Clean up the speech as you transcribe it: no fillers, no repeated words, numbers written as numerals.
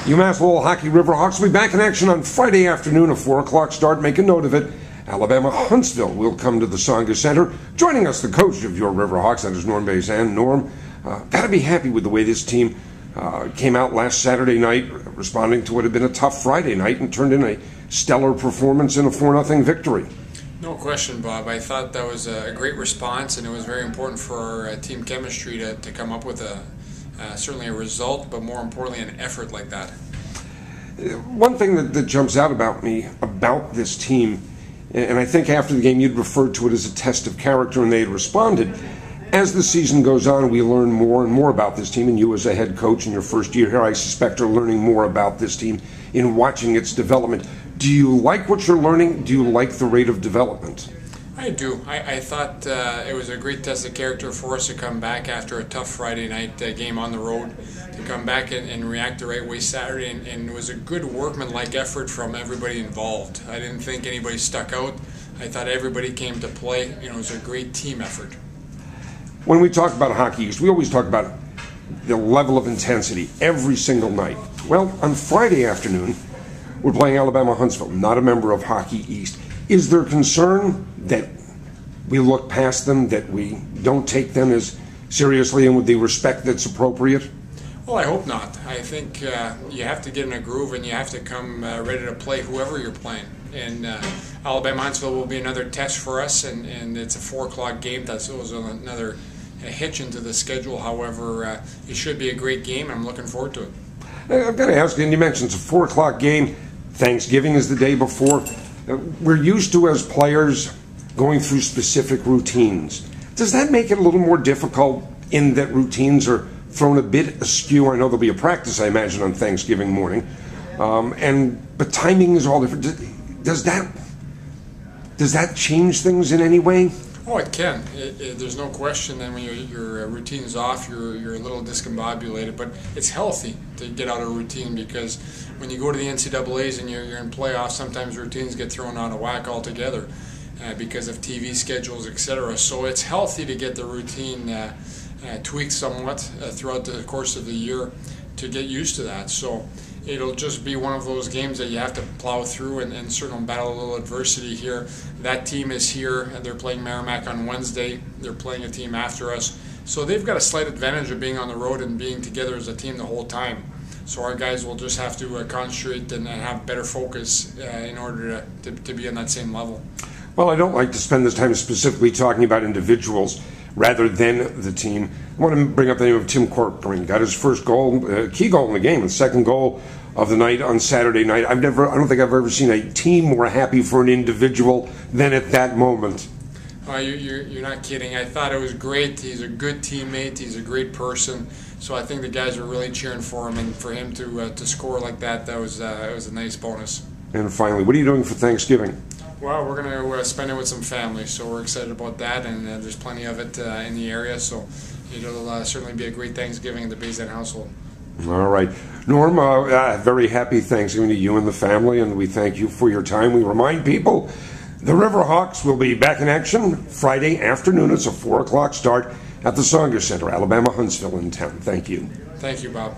UMass Lowell Hockey Riverhawks will be back in action on Friday afternoon, a 4 o'clock start. Make a note of it. Alabama-Huntsville will come to the Tsonga Center. Joining us, the coach of your Riverhawks, that is Norm Bazin. Norm, got to be happy with the way this team came out last Saturday night, responding to what had been a tough Friday night and turned in a stellar performance in a 4-0 victory. No question, Bob. I thought that was a great response, and it was very important for our team chemistry to come up with certainly a result, but more importantly, an effort like that. One thing that jumps out about me about this team, and I think after the game you'd referred to it as a test of character, and they had responded. As the season goes on, we learn more and more about this team, and you as a head coach in your first year here, I suspect, are learning more about this team in watching its development. Do you like what you're learning? Do you like the rate of development? I do. I thought it was a great test of character for us to come back after a tough Friday night game on the road, to come back and react the right way Saturday, and it was a good workmanlike effort from everybody involved. I didn't think anybody stuck out. I thought everybody came to play. It was a great team effort. When we talk about Hockey East, we always talk about the level of intensity every single night. Well, on Friday afternoon, we're playing Alabama-Huntsville, not a member of Hockey East. Is there concern that we look past them, that we don't take them as seriously and with the respect that's appropriate? Well, I hope not. I think you have to get in a groove and you have to come ready to play whoever you're playing. And Alabama-Huntsville will be another test for us, and it's a 4 o'clock game. That's another hitch into the schedule. However, it should be a great game, and I'm looking forward to it. I've got to ask you, and you mentioned it's a 4 o'clock game. Thanksgiving is the day before. We're used to, as players, going through specific routines. Does that make it a little more difficult in that routines are thrown a bit askew? I know there'll be a practice, I imagine, on Thanksgiving morning. But timing is all different. Does that change things in any way? Oh, it can. There's no question that when your routine is off, you're a little discombobulated. But it's healthy to get out of routine, because when you go to the NCAAs and you're in playoffs, sometimes routines get thrown out of whack altogether because of TV schedules, etc. So it's healthy to get the routine tweaked somewhat throughout the course of the year to get used to that. So it'll just be one of those games that you have to plow through and certainly battle a little adversity here. That team is here, and they're playing Merrimack on Wednesday. They're playing a team after us. So they've got a slight advantage of being on the road and being together as a team the whole time. So our guys will just have to concentrate and have better focus in order to be on that same level. Well, I don't like to spend this time specifically talking about individuals rather than the team. I want to bring up the name of Tim Corcoran. Got his first goal, key goal in the game, and second goal of the night on Saturday night. I don't think I've ever seen a team more happy for an individual than at that moment. You're not kidding. I thought it was great. He's a good teammate. He's a great person. So I think the guys were really cheering for him, and for him to score like that, it was a nice bonus. And finally, what are you doing for Thanksgiving? Well, we're going to spend it with some family, so we're excited about that, and there's plenty of it in the area, so it'll certainly be a great Thanksgiving in the Bazin household. All right. Norm, very happy Thanksgiving to you and the family, and we thank you for your time. We remind people the Riverhawks will be back in action Friday afternoon. It's a 4 o'clock start at the Tsonga Center, Alabama-Huntsville in town. Thank you. Thank you, Bob.